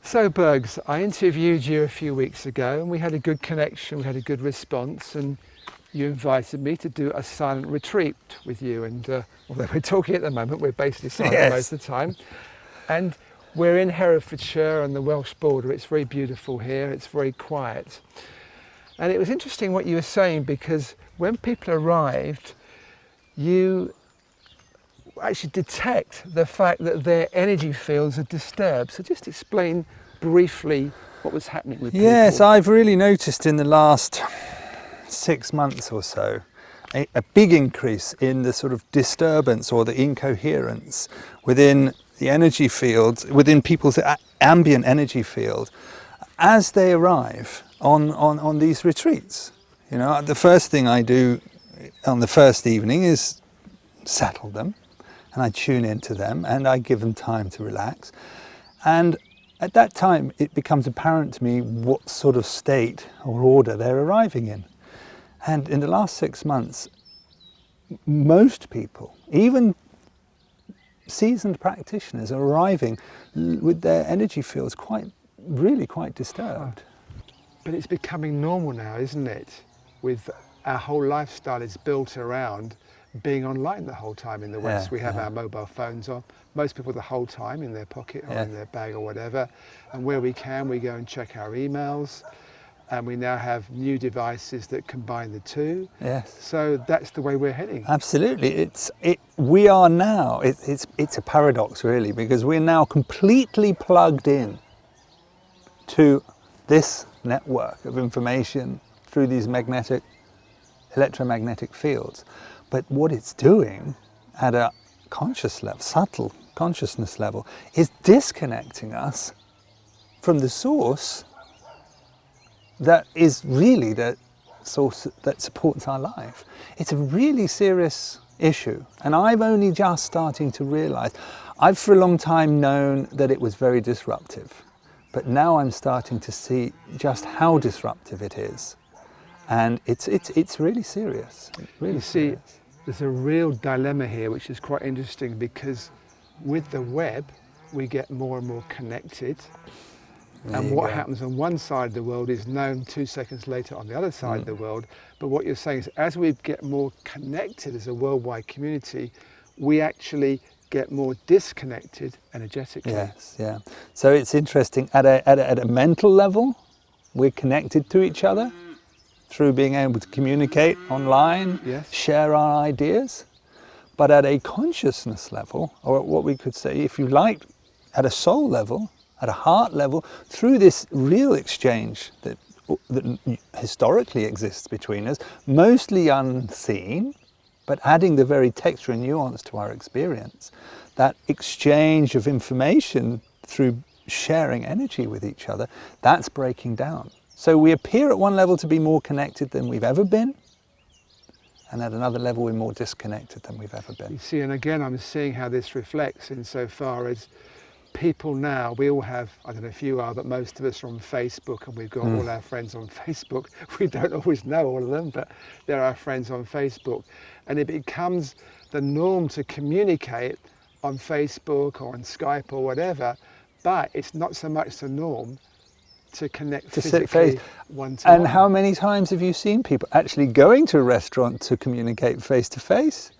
So Burgs, I interviewed you a few weeks ago and we had a good connection, we had a good response, and you invited me to do a silent retreat with you. And although we're talking at the moment, we're basically silent most of the time. And we're in Herefordshire on the Welsh border. It's very beautiful here, it's very quiet. And it was interesting what you were saying, because when people arrived, you actually detect the fact that their energy fields are disturbed. So just explain briefly what was happening with people. Yes, I've really noticed in the last 6 months or so a big increase in the sort of disturbance or the incoherence within the energy fields, within people's ambient energy field as they arrive on these retreats. You know, the first thing I do on the first evening is settle them, and I tune into them and I give them time to relax. And at that time, it becomes apparent to me what sort of state or order they're arriving in. And in the last 6 months, most people, even seasoned practitioners, are arriving with their energy fields really quite disturbed. But it's becoming normal now, isn't it? With our whole lifestyle is built around being online the whole time in the West. We have our mobile phones on, most people the whole time in their pocket or in their bag or whatever. And where we can, we go and check our emails. And we now have new devices that combine the two. Yes. So that's the way we're heading. Absolutely. We are now, it's a paradox really, because we're now completely plugged in to this network of information through these electromagnetic fields. But what it's doing at a conscious level, subtle consciousness level, is disconnecting us from the source that is really the source that supports our life. It's a really serious issue, and I've only just starting to realize. I've for a long time known that it was very disruptive, but now I'm starting to see just how disruptive it is. And it's really serious. Really serious. There's a real dilemma here, which is quite interesting, because with the web, we get more and more connected. And what happens on one side of the world is known 2 seconds later on the other side of the world. But what you're saying is, as we get more connected as a worldwide community, we actually get more disconnected energetically. Yes, yeah. So it's interesting, at a mental level, we're connected to each other through being able to communicate online, share our ideas. But at a consciousness level, or what we could say, if you like, at a soul level, at a heart level, through this real exchange that historically exists between us, mostly unseen, but adding the very texture and nuance to our experience, that exchange of information through sharing energy with each other, that's breaking down. So we appear at one level to be more connected than we've ever been, and at another level we're more disconnected than we've ever been. You see, and again, I'm seeing how this reflects insofar as people now, we all have, I don't know if you are, but most of us are on Facebook, and we've got all our friends on Facebook. We don't always know all of them, but they're our friends on Facebook. And it becomes the norm to communicate on Facebook or on Skype or whatever, but it's not so much the norm to connect physically one-to-one. And how many times have you seen people actually going to a restaurant to communicate face-to-face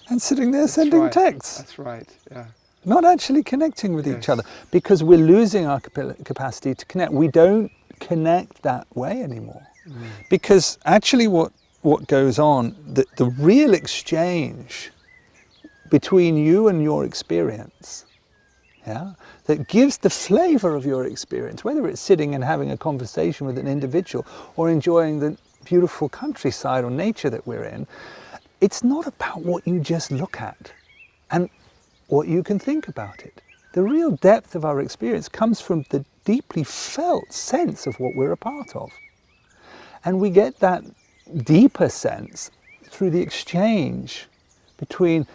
and sitting there sending texts? That's right, yeah. Not actually connecting with each other, because we're losing our capacity to connect. We don't connect that way anymore. Because actually what goes on, the real exchange between you and your experience, that gives the flavour of your experience, whether it's sitting and having a conversation with an individual or enjoying the beautiful countryside or nature that we're in, it's not about what you just look at and what you can think about it. The real depth of our experience comes from the deeply felt sense of what we're a part of. And we get that deeper sense through the exchange between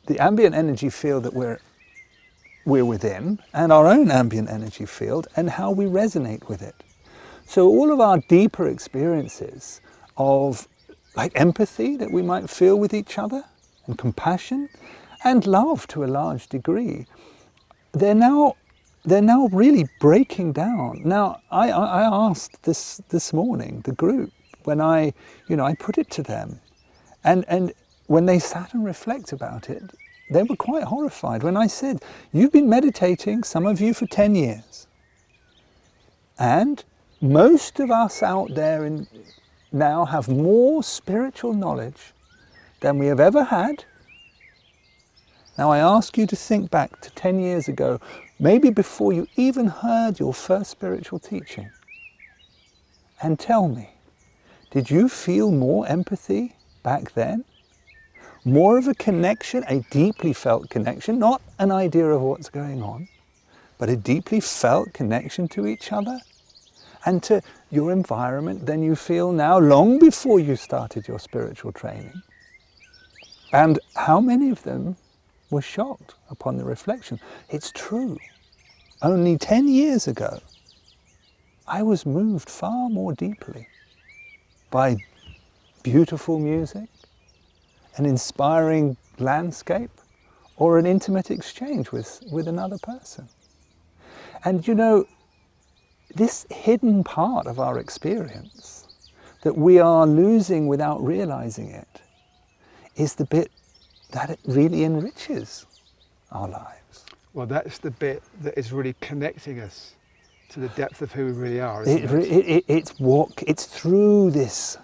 the ambient energy field that we're within and our own ambient energy field, and how we resonate with it. So all of our deeper experiences of like empathy that we might feel with each other, and compassion, and love to a large degree, they're now they're now really breaking down. Now, I asked this morning, the group, when I put it to them, and when they sat and reflect about it, they were quite horrified when I said, you've been meditating, some of you, for 10 years. And most of us out there now have more spiritual knowledge than we have ever had. Now I ask you to think back to 10 years ago, maybe before you even heard your first spiritual teaching, and tell me, did you feel more empathy back then? More of a connection, a deeply felt connection, not an idea of what's going on, but a deeply felt connection to each other and to your environment than you feel now, long before you started your spiritual training? And how many of them were shocked upon the reflection? It's true. Only 10 years ago, I was moved far more deeply by beautiful music, an inspiring landscape, or an intimate exchange with another person. And you know, this hidden part of our experience that we are losing without realizing it is the bit that it really enriches our lives. Well, that's the bit that is really connecting us to the depth of who we really are, isn't it? It's through this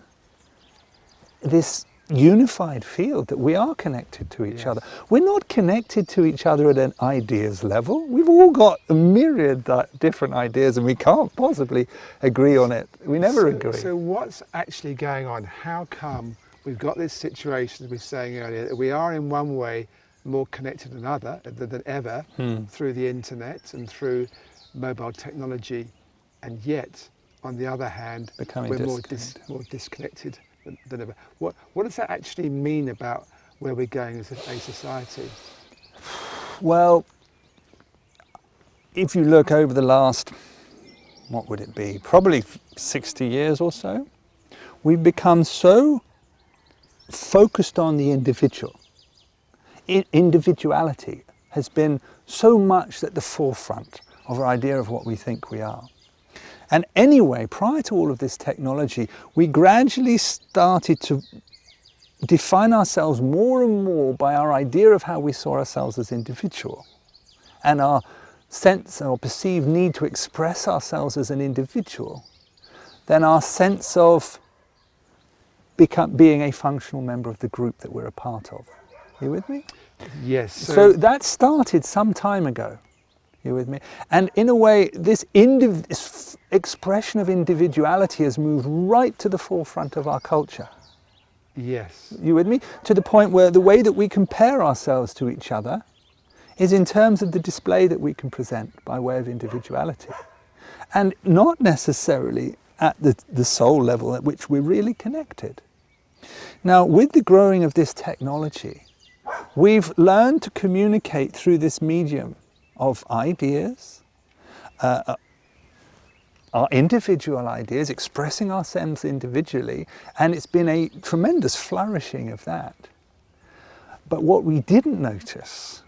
unified field that we are connected to each other. We're not connected to each other at an ideas level. We've all got a myriad different ideas and we can't possibly agree on it. We never agree. So what's actually going on? How come we've got this situation, as we were saying earlier, that we are in one way more connected than ever through the internet and through mobile technology, and yet, on the other hand, we're more disconnected than ever. What does that actually mean about where we're going as a society? Well, if you look over the last, what would it be, probably 60 years or so, we've become so focused on the individual. Individuality has been so much at the forefront of our idea of what we think we are. And anyway, prior to all of this technology, we gradually started to define ourselves more and more by our idea of how we saw ourselves as individual, and our sense or perceived need to express ourselves as an individual, than our sense of being a functional member of the group that we're a part of. Are you with me? Yes. So that started some time ago. You with me? And in a way, this expression of individuality has moved right to the forefront of our culture. Yes. You with me? To the point where the way that we compare ourselves to each other is in terms of the display that we can present by way of individuality. And not necessarily at the soul level at which we're really connected. Now, with the growing of this technology, we've learned to communicate through this medium of ideas, our individual ideas, expressing ourselves individually, and it's been a tremendous flourishing of that. But what we didn't notice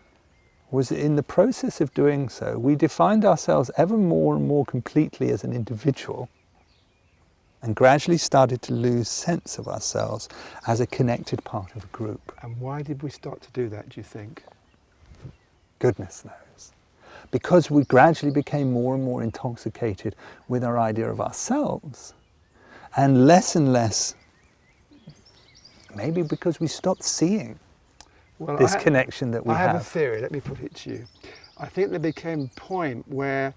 was that in the process of doing so, we defined ourselves ever more and more completely as an individual, and gradually started to lose sense of ourselves as a connected part of a group. And why did we start to do that, do you think? Goodness knows. Because we gradually became more and more intoxicated with our idea of ourselves, and less, maybe because we stopped seeing this connection that we have. I have a theory, let me put it to you. I think there became a point where,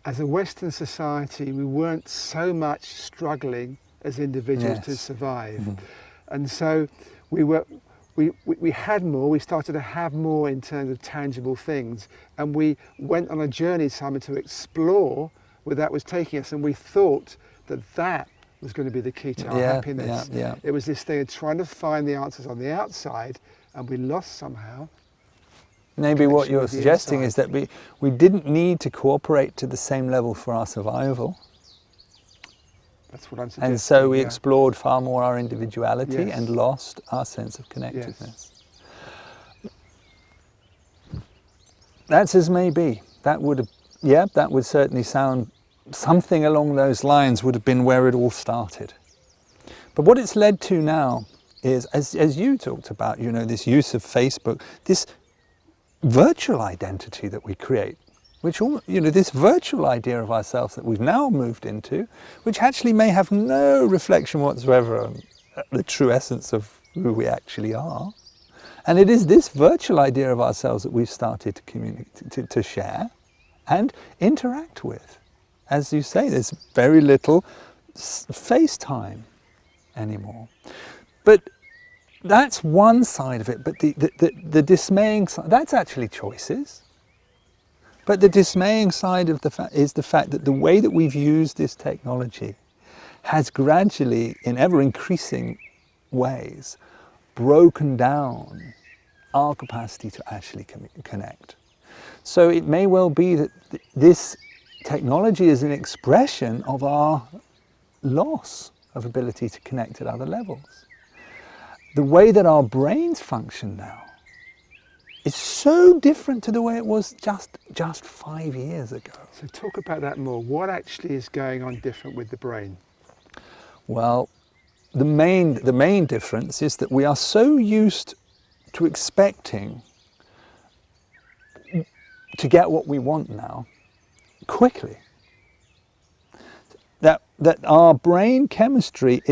as a Western society, we weren't so much struggling as individuals to survive. Mm-hmm. And so we had more, we started to have more in terms of tangible things, and we went on a journey, Simon, to explore where that was taking us, and we thought that was going to be the key to our happiness. It was this thing of trying to find the answers on the outside, and we lost somehow. Maybe what you're suggesting is that we didn't need to cooperate to the same level for our survival. That's what I'm suggesting. And so we explored far more our individuality and lost our sense of connectedness. Yes. That's as may be. That would yeah, that would certainly sound something along those lines would have been where it all started. But what it's led to now is, as you talked about, you know, this use of Facebook, this virtual identity that we create, which, you know, this virtual idea of ourselves that we've now moved into, which actually may have no reflection whatsoever on the true essence of who we actually are. And it is this virtual idea of ourselves that we've started to communicate, to share and interact with. As you say, there's very little FaceTime anymore. But that's one side of it. But the dismaying side, that's actually choices. But the dismaying side of is the fact that the way that we've used this technology has gradually, in ever increasing ways, broken down our capacity to actually connect. So it may well be that this technology is an expression of our loss of ability to connect at other levels. The way that our brains function now is so different to the way it was just 5 years ago. So talk about that more. What actually is going on different with the brain? Well, the main difference is that we are so used to expecting to get what we want now quickly, that our brain chemistry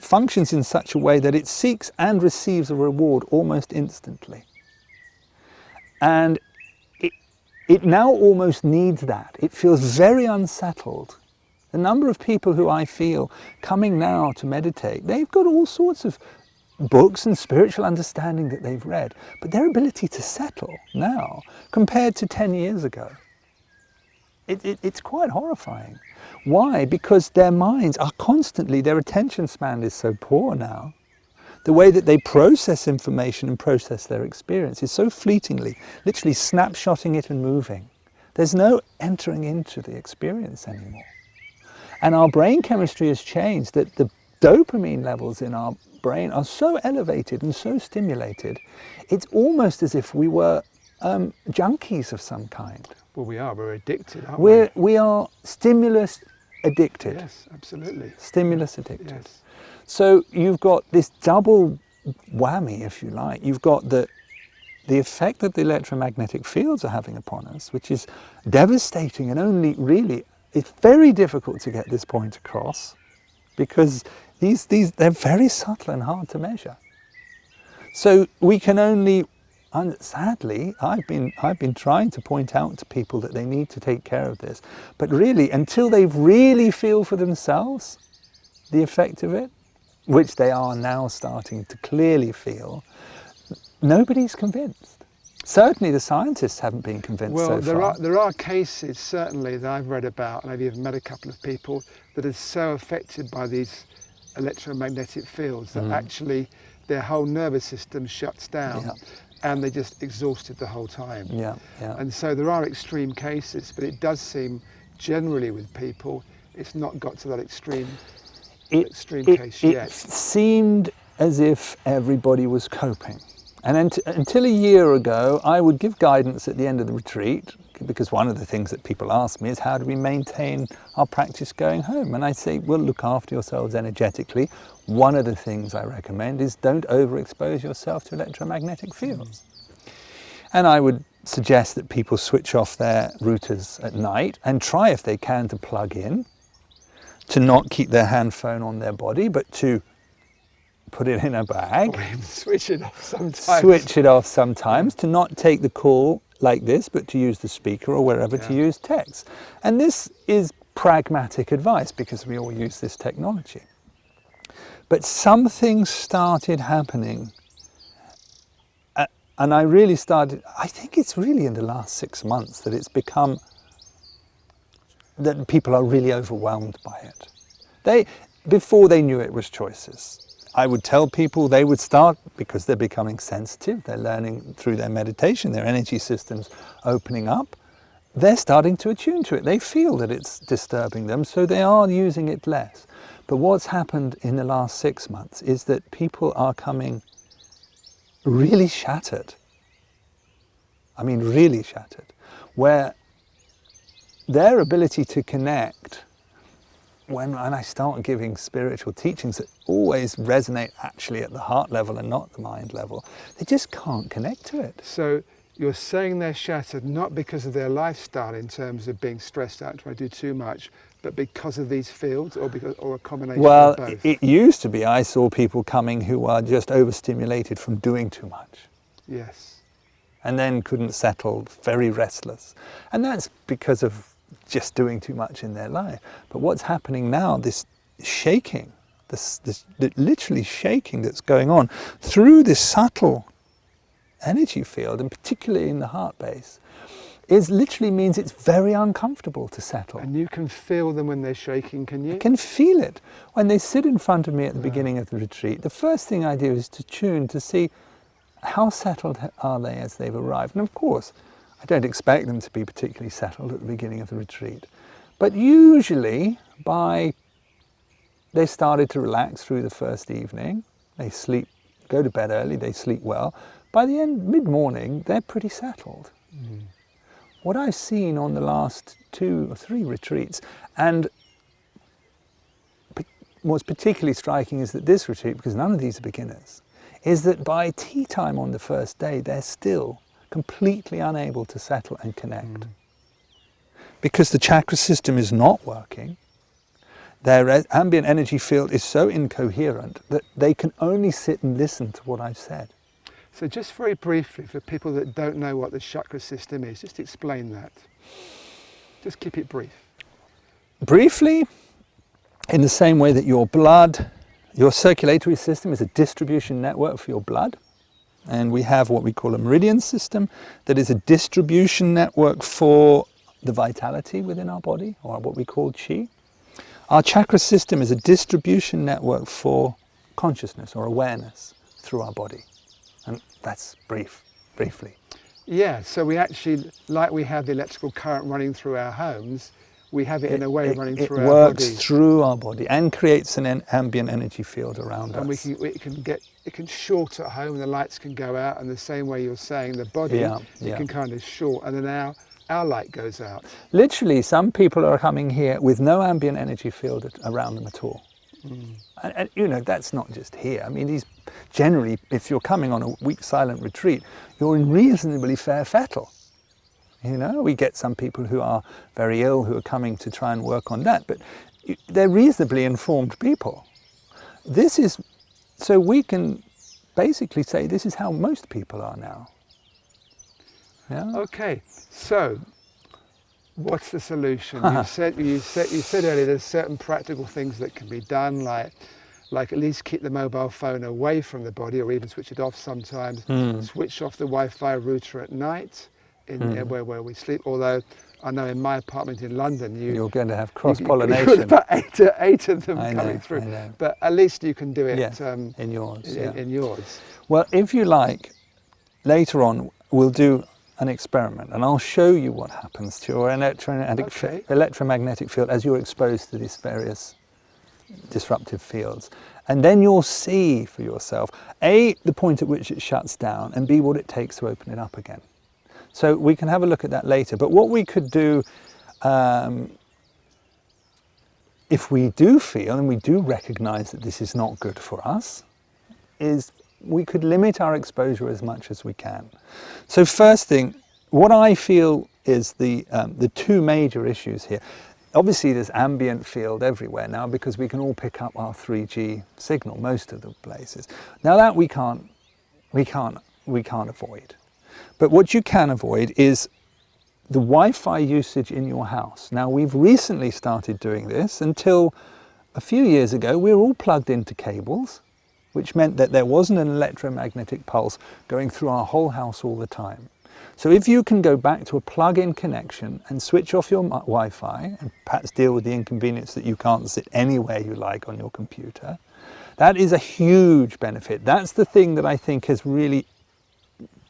functions in such a way that it seeks and receives a reward almost instantly. And it now almost needs that. It feels very unsettled. The number of people who I feel coming now to meditate, they've got all sorts of books and spiritual understanding that they've read, but their ability to settle now compared to 10 years ago, it's quite horrifying. Why? Because their minds are constantly, their attention span is so poor now. The way that they process information and process their experience is so fleetingly, literally snapshotting it and moving. There's no entering into the experience anymore. And our brain chemistry has changed, that the dopamine levels in our brain are so elevated and so stimulated, it's almost as if we were junkies of some kind. Well, we're addicted, aren't we? We are stimulus addicted. Yes, absolutely. Stimulus addicted. Yes. So you've got this double whammy, if you like. You've got the effect that the electromagnetic fields are having upon us, which is devastating, and only really, it's very difficult to get this point across because they're very subtle and hard to measure. So we can only, and sadly, I've been trying to point out to people that they need to take care of this, but really, until they really feel for themselves the effect of it, which they are now starting to clearly feel, nobody's convinced. Certainly the scientists haven't been convinced so far. Well, there are cases, certainly, that I've read about, and I've even met a couple of people that are so affected by these electromagnetic fields that actually their whole nervous system shuts down and they're just exhausted the whole time. Yeah. And so there are extreme cases, but it does seem generally with people, it's not got to that extreme case yet. It seemed as if everybody was coping. And until a year ago, I would give guidance at the end of the retreat, because one of the things that people ask me is, how do we maintain our practice going home? And I say, well, look after yourselves energetically. One of the things I recommend is don't overexpose yourself to electromagnetic fields. And I would suggest that people switch off their routers at night and try, if they can, to plug in, to not keep their hand phone on their body, but to put it in a bag. Or even switch it off sometimes. Switch it off sometimes, to not take the call like this, but to use the speaker or wherever to use text. And this is pragmatic advice because we all use this technology. But something started happening, and I think it's really in the last 6 months that it's become, that people are really overwhelmed by it. Before they knew it was choices. I would tell people they would start, because they're becoming sensitive, they're learning through their meditation, their energy systems opening up, they're starting to attune to it. They feel that it's disturbing them, so they are using it less. But what's happened in the last 6 months is that people are coming really shattered. I mean, really shattered, where their ability to connect, when I start giving spiritual teachings that always resonate actually at the heart level and not the mind level, they just can't connect to it. So you're saying they're shattered not because of their lifestyle in terms of being stressed out and trying to do too much, but because of these fields, or a combination Well, of both? it used to be I saw people coming who are just overstimulated from doing too much. Yes. And then couldn't settle, very restless. And that's because of just doing too much in their life. But what's happening now, this shaking, this literally shaking that's going on through this subtle energy field, and particularly in the heart base, is literally means it's very uncomfortable to settle. And you can feel them when they're shaking, can you? I can feel it. When they sit in front of me at the beginning of the retreat, the first thing I do is to tune to see how settled are they as they've arrived. And of course, I don't expect them to be particularly settled at the beginning of the retreat. But usually, they started to relax through the first evening, they sleep, go to bed early, they sleep well. By the end, mid-morning, they're pretty settled. Mm. What I've seen on the last 2 or 3 retreats, and what's particularly striking is that this retreat, because none of these are beginners, is that by tea time on the first day, they're still completely unable to settle and connect. Because the chakra system is not working, their ambient energy field is so incoherent that they can only sit and listen to what I've said. So just very briefly, for people that don't know what the chakra system is, just explain that. Just keep it brief. Briefly, in the same way that your circulatory system is a distribution network for your blood, and we have what we call a meridian system that is a distribution network for the vitality within our body, or what we call chi. Our chakra system is a distribution network for consciousness or awareness through our body. And that's briefly. Yeah, so we actually, like we have the electrical current running through our homes, we have it in a way running through our body. It works through our body and creates an ambient energy field around us. And it can short at home, and the lights can go out, and the same way you're saying the body, it can kind of short, and then our light goes out. Literally, some people are coming here with no ambient energy field around them at all. Mm. And you know, that's not just here. I mean, generally, if you're coming on a week silent retreat, you're in reasonably fair fettle. You know, we get some people who are very ill who are coming to try and work on that, but they're reasonably informed people. So we can basically say this is how most people are now. Yeah? Okay, so what's the solution? You said earlier there's certain practical things that can be done, like at least keep the mobile phone away from the body, or even switch it off sometimes. Switch off the Wi-Fi router at night where we sleep. Although I know in my apartment in London, you're going to have cross-pollination. You've got about eight of them coming through. I know. But at least you can do it in yours. In yours. Well, if you like, later on we'll do an experiment, and I'll show you what happens to your electromagnetic field as you're exposed to these various disruptive fields. And then you'll see for yourself, A, the point at which it shuts down, and B, what it takes to open it up again. So we can have a look at that later. But what we could do, if we do feel and we do recognize that this is not good for us, is we could limit our exposure as much as we can. So first thing, what I feel is the 2 major issues here. Obviously there's ambient field everywhere now because we can all pick up our 3G signal most of the places. Now that we can't avoid. But what you can avoid is the Wi-Fi usage in your house. Now we've recently started doing this. Until a few years ago we were all plugged into cables, which meant that there wasn't an electromagnetic pulse going through our whole house all the time. So if you can go back to a plug-in connection and switch off your Wi-Fi, and perhaps deal with the inconvenience that you can't sit anywhere you like on your computer, that is a huge benefit. That's the thing that I think has really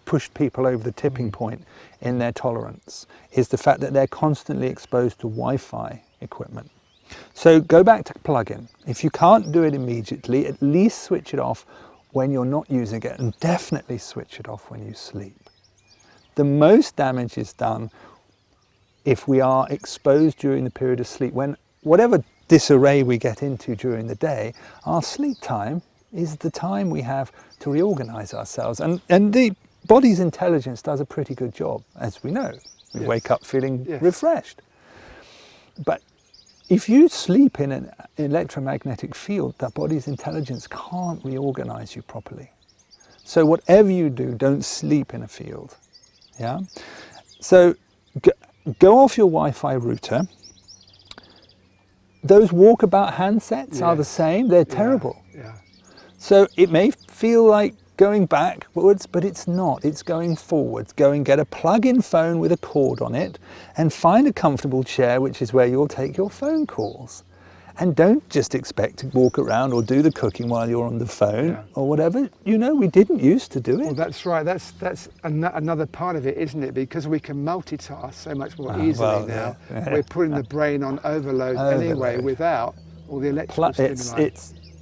pushed people over the tipping point in their tolerance, is the fact that they're constantly exposed to Wi-Fi equipment. So go back to plug-in. If you can't do it immediately, at least switch it off when you're not using it, and definitely switch it off when you sleep. The most damage is done if we are exposed during the period of sleep, when whatever disarray we get into during the day, our sleep time is the time we have to reorganize ourselves. And the body's intelligence does a pretty good job, as we know. We wake up feeling refreshed. But if you sleep in an electromagnetic field, the body's intelligence can't reorganize you properly. So whatever you do, don't sleep in a field. Yeah. So go off your Wi-Fi router. Those walkabout handsets are the same. They're terrible. Yeah. So it may feel like going backwards, but it's not. It's going forwards. Go and get a plug-in phone with a cord on it and find a comfortable chair, which is where you'll take your phone calls. And don't just expect to walk around or do the cooking while you're on the phone or whatever. You know, we didn't used to do it. Well, that's right. That's another part of it, isn't it? Because we can multitask so much more easily now. Yeah. We're putting the brain on overload anyway without all the electrical stimuli.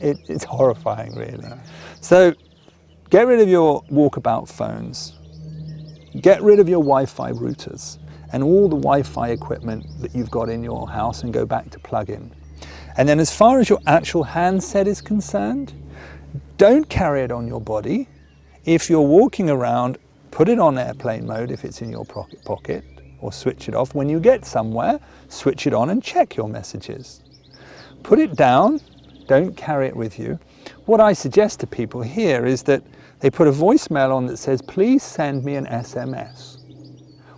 It's horrifying, really. Yeah. So get rid of your walkabout phones. Get rid of your Wi-Fi routers and all the Wi-Fi equipment that you've got in your house and go back to plug-in. And then as far as your actual handset is concerned, don't carry it on your body. If you're walking around, put it on airplane mode if it's in your pocket, or switch it off. When you get somewhere, switch it on and check your messages. Put it down, don't carry it with you. What I suggest to people here is that they put a voicemail on that says, please send me an SMS.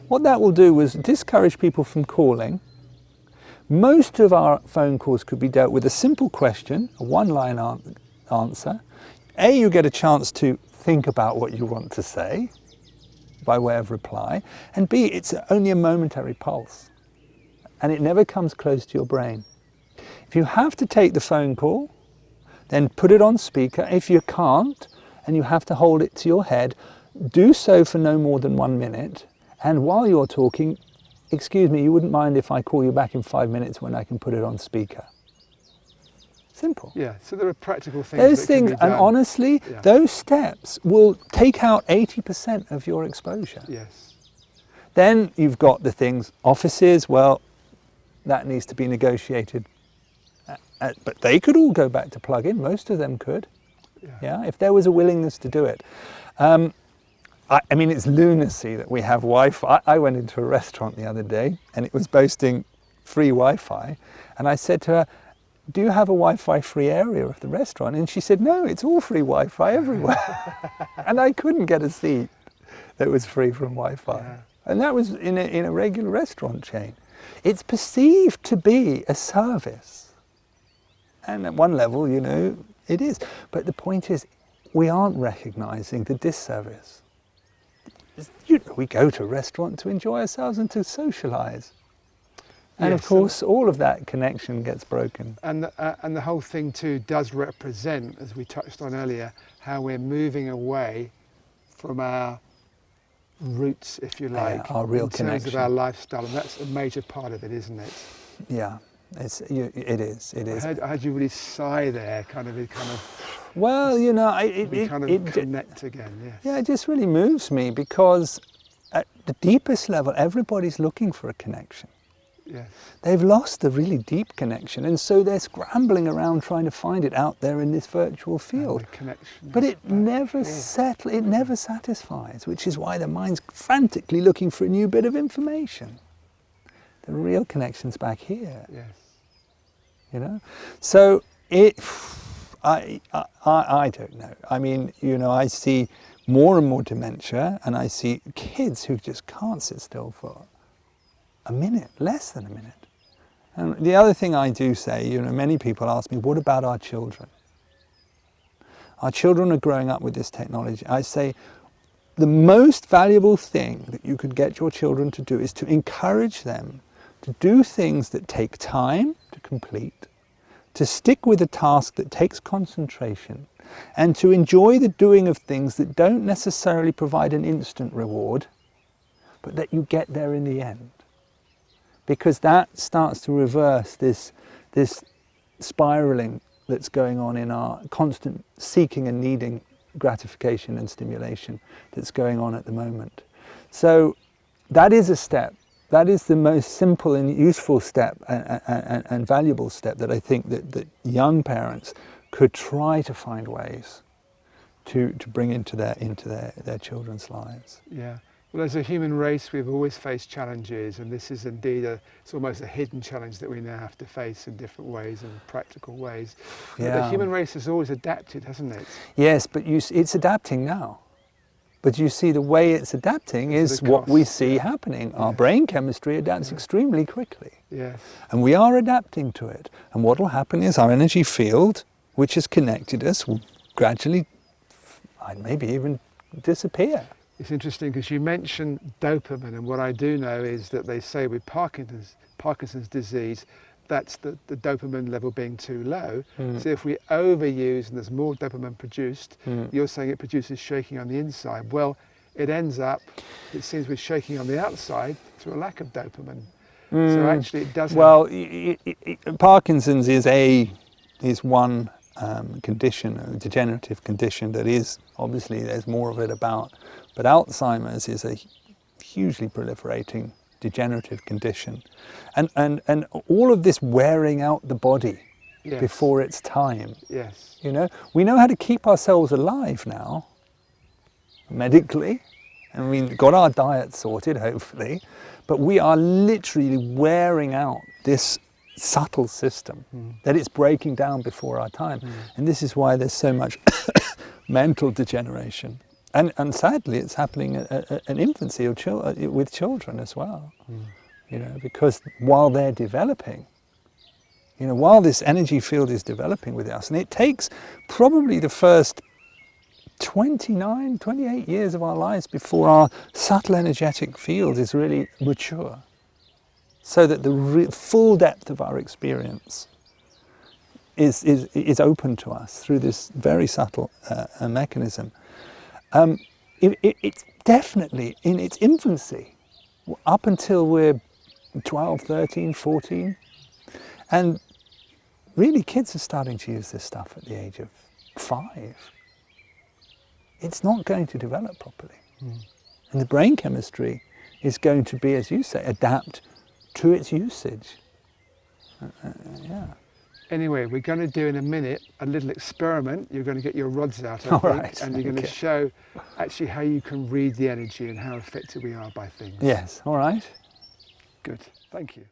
What that will do is discourage people from calling. Most of our phone calls could be dealt with a simple question, a one-line answer. A, you get a chance to think about what you want to say by way of reply. And B, it's only a momentary pulse. And it never comes close to your brain. If you have to take the phone call, then put it on speaker. If you can't, and you have to hold it to your head, do so for no more than 1 minute. And while you're talking, excuse me, you wouldn't mind if I call you back in 5 minutes when I can put it on speaker. Simple. Yeah, so there are practical things. Those things, and honestly, those steps will take out 80% of your exposure. Yes. Then you've got the things, offices, well, that needs to be negotiated. But they could all go back to plug-in, most of them could. Yeah, if there was a willingness to do it. I mean, it's lunacy that we have Wi-Fi. I went into a restaurant the other day and it was boasting free Wi-Fi. And I said to her, do you have a Wi-Fi free area of the restaurant? And she said, no, it's all free Wi-Fi everywhere. And I couldn't get a seat that was free from Wi-Fi. Yeah. And that was in a regular restaurant chain. It's perceived to be a service. And at one level, you know, it is. But the point is, we aren't recognizing the disservice. You know, we go to a restaurant to enjoy ourselves and to socialize. And of course, all of that connection gets broken. And the whole thing too does represent, as we touched on earlier, how we're moving away from our roots, if you like, our real in connection. terms of our lifestyle, and that's a major part of it, isn't it? Yeah, it is. I heard you really sigh there, kind of. Well, you know, it connect again. Yes. Yeah, it just really moves me because at the deepest level, everybody's looking for a connection. Yes. They've lost the really deep connection, and so they're scrambling around trying to find it out there in this virtual field. But it never it never satisfies, which is why the mind's frantically looking for a new bit of information. The real connection's back here. Yes. You know, so I don't know. I mean, you know, I see more and more dementia, and I see kids who just can't sit still for a minute, less than a minute. And the other thing I do say, you know, many people ask me, what about our children? Our children are growing up with this technology. I say, the most valuable thing that you could get your children to do is to encourage them to do things that take time to complete, to stick with a task that takes concentration, and to enjoy the doing of things that don't necessarily provide an instant reward, but that you get there in the end. Because that starts to reverse this spiraling that's going on in our constant seeking and needing gratification and stimulation that's going on at the moment. So that is a step That is the most simple and useful step and valuable step that I think that young parents could try to find ways to bring into their children's lives. Yeah. Well, as a human race, we've always faced challenges, and this is indeed it's almost a hidden challenge that we now have to face in different ways and practical ways. Yeah. The human race has always adapted, hasn't it? Yes, but it's adapting now. But you see, the way it's adapting is what we see happening. Our brain chemistry adapts extremely quickly. Yes. And we are adapting to it. And what will happen is our energy field, which has connected us, will gradually, maybe even disappear. It's interesting because you mentioned dopamine, and what I do know is that they say with Parkinson's disease, that's the dopamine level being too low. So if we overuse and there's more dopamine produced, you're saying it produces shaking on the inside. Well, it ends up, it seems, with shaking on the outside through a lack of dopamine. So actually it does. Well, Parkinson's is one condition, a degenerative condition that is, obviously there's more of it about, but Alzheimer's is a hugely proliferating degenerative condition, and all of this wearing out the body before its time. Yes. You know, we know how to keep ourselves alive now, medically, and we've got our diet sorted, hopefully, but we are literally wearing out this subtle system that it's breaking down before our time, and this is why there's so much mental degeneration. And sadly, it's happening at an infancy with children as well. You know, because while they're developing, you know, while this energy field is developing with us, and it takes probably the first 28 years of our lives before our subtle energetic field is really mature, so that the full depth of our experience is open to us through this very subtle mechanism. It's definitely in its infancy, up until we're 12, 13, 14. And really, kids are starting to use this stuff at the age of 5. It's not going to develop properly. And the brain chemistry is going to be, as you say, adapt to its usage. Anyway, we're going to do in a minute a little experiment. You're going to get your rods out, I think, right. and you're going to show actually how you can read the energy and how affected we are by things. Yes, all right. Good, thank you.